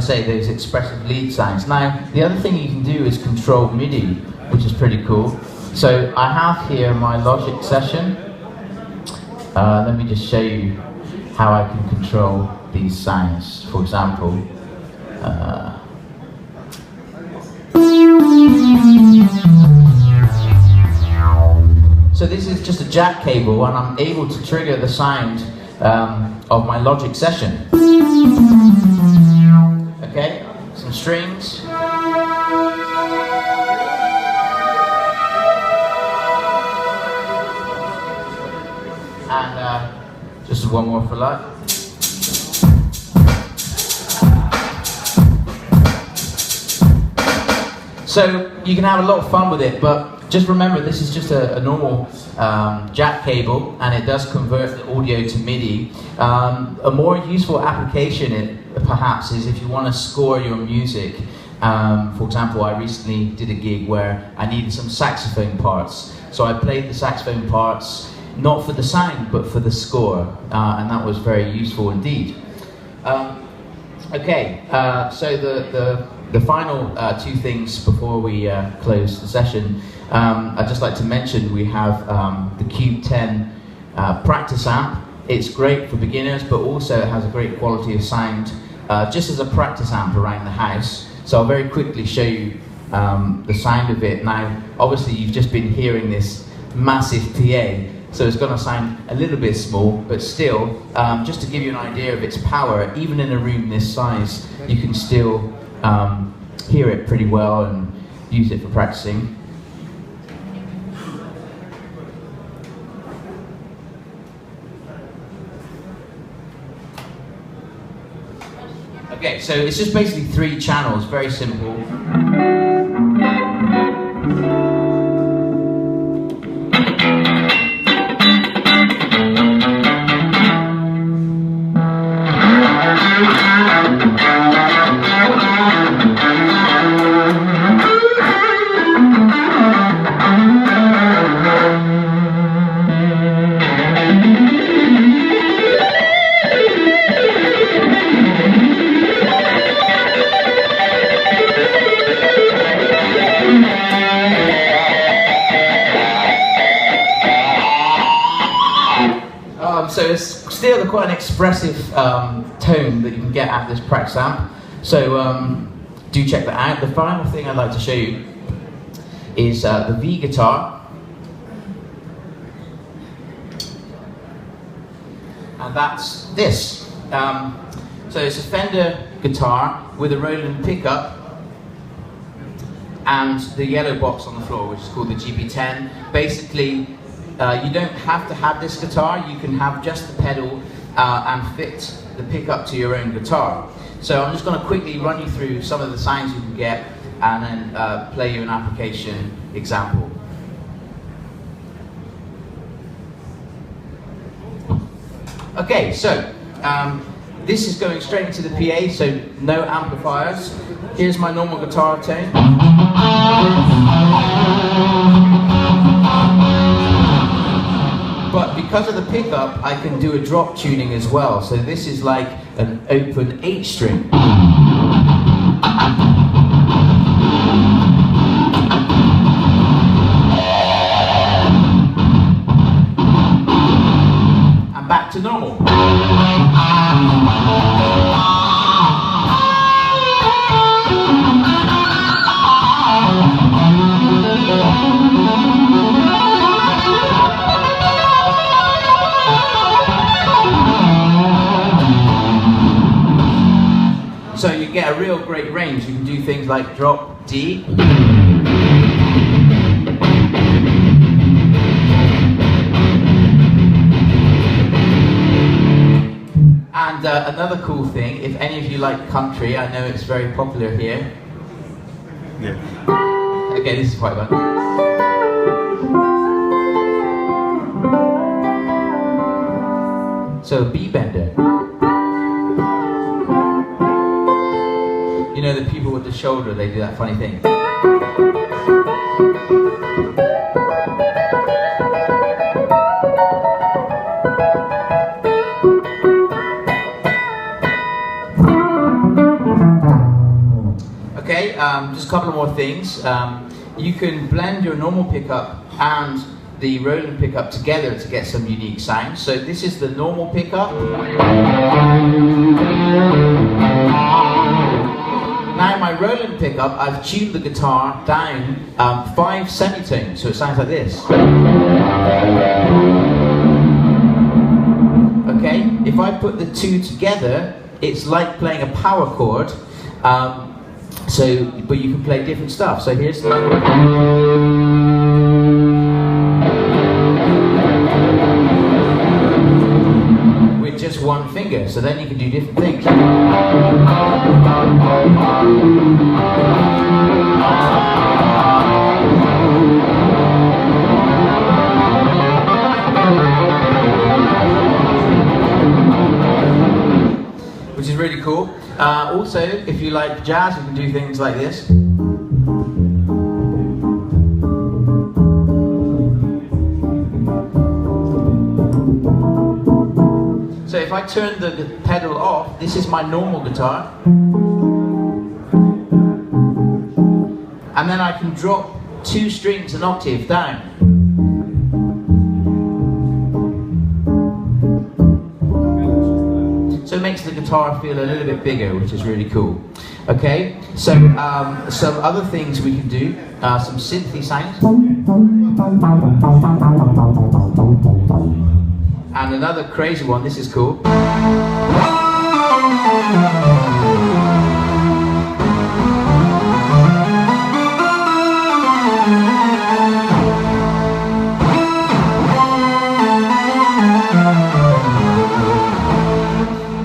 say, those expressive lead signs. Now, the other thing you can do is control MIDI, which is pretty cool. So I have here my Logic session. Let me just show you how I can control these sounds. For example, so this is just a jack cable, and I'm able to trigger the sound of my Logic session. Okay, some strings. And just one more for luck. So you can have a lot of fun with it, but just remember this is just a normal jack cable, and it does convert the audio to MIDI. A more useful application perhaps is if you want to score your music. For example, I recently did a gig where I needed some saxophone parts. So I played the saxophone parts not for the sound, but for the score, and that was very useful indeed. Okay, so the final two things before we close the session, I'd just like to mention we have the Cube 10 practice amp. It's great for beginners, but also it has a great quality of sound, just as a practice amp around the house. So I'll very quickly show you the sound of it. Now, obviously you've just been hearing this massive PA, so it's going to sound a little bit small, but still, just to give you an idea of its power, even in a room this size, you can still hear it pretty well and use it for practicing. Okay, so it's just basically 3 channels, very simple. So it's still quite an expressive tone that you can get out of this practice amp. So do check that out. The final thing I'd like to show you is the V guitar. And that's this. So it's a Fender guitar with a Roland pickup and the yellow box on the floor, which is called the GB10. Basically, you don't have to have this guitar, you can have just the pedal and fit the pickup to your own guitar. So I'm just going to quickly run you through some of the sounds you can get and then play you an application example. Okay, so this is going straight into the PA, so no amplifiers. Here's my normal guitar tone. But because of the pickup, I can do a drop tuning as well. So this is like an open H string. And back to normal. So you get a real great range. You can do things like drop D. And another cool thing, if any of you like country, I know it's very popular here. Yeah. Okay, this is quite fun. So B bender. You know the people with the shoulder, they do that funny thing. just a couple of more things. You can blend your normal pickup and the Roland pickup together to get some unique sounds. So this is the normal pickup. Now my Roland pickup, I've tuned the guitar down 5 semitones, so it sounds like this. Okay, if I put the two together, it's like playing a power chord. But you can play different stuff. So here's with just one finger. So then you can do different things. Which is really cool. Also, if you like jazz, you can do things like this. So if I turn the pedal off, this is my normal guitar. And then I can drop 2 strings an octave down. So it makes the guitar feel a little bit bigger, which is really cool. Okay, so some other things we can do, some synthy sounds. And another crazy one, this is cool.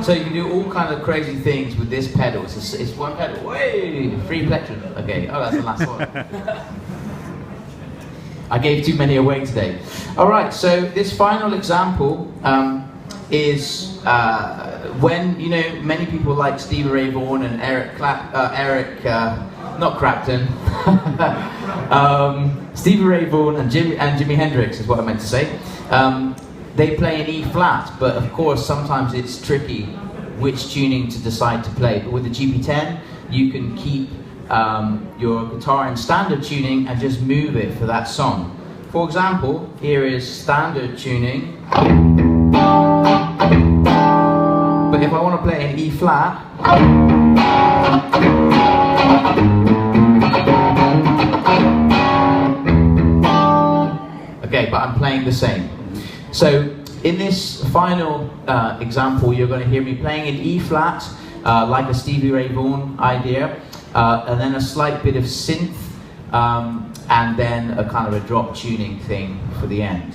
So you can do all kind of crazy things with this pedal. It's one pedal. Way, 3 plectrum. Okay. Oh, that's the last one. I gave too many away today. All right. So this final example is when many people like Stevie Ray Vaughan and not Clapton. Stevie Ray Vaughan and Jimi Hendrix is what I meant to say. They play an E flat, but of course sometimes it's tricky which tuning to decide to play. But with the GP10, you can keep your guitar in standard tuning and just move it for that song. For example, here is standard tuning. But if I want to play an E flat, okay, but I'm playing the same. So in this final example, you're going to hear me playing an E flat, like a Stevie Ray Vaughan idea, and then a slight bit of synth, and then a kind of a drop tuning thing for the end.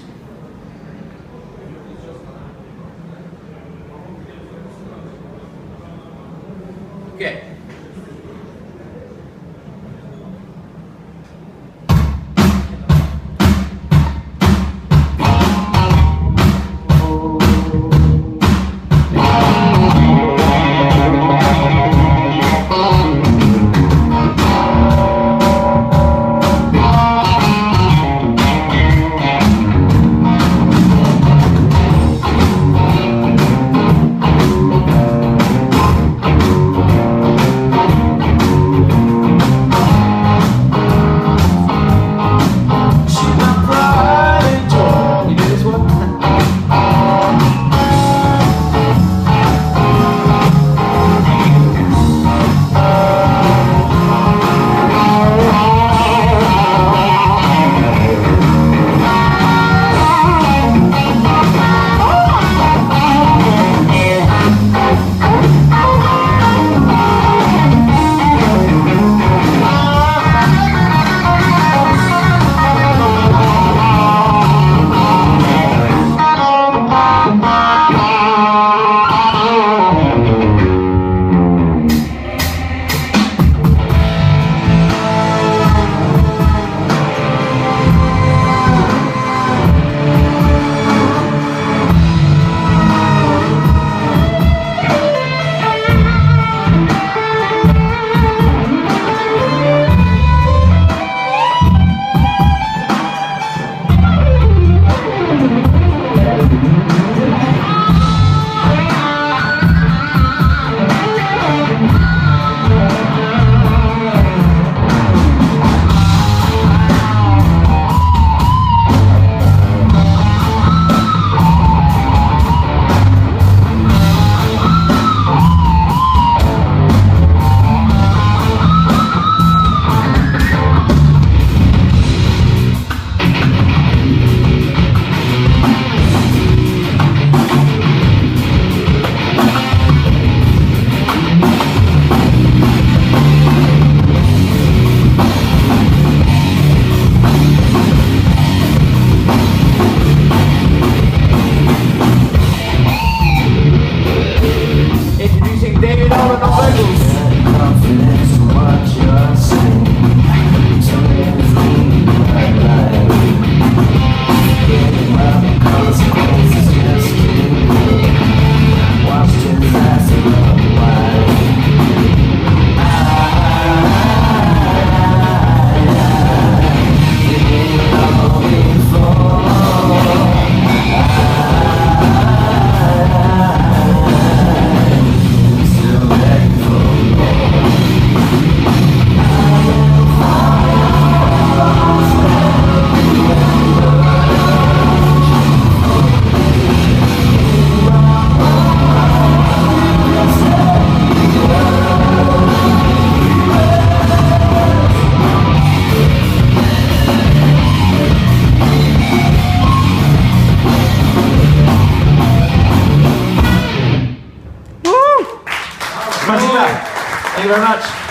Okay. very much.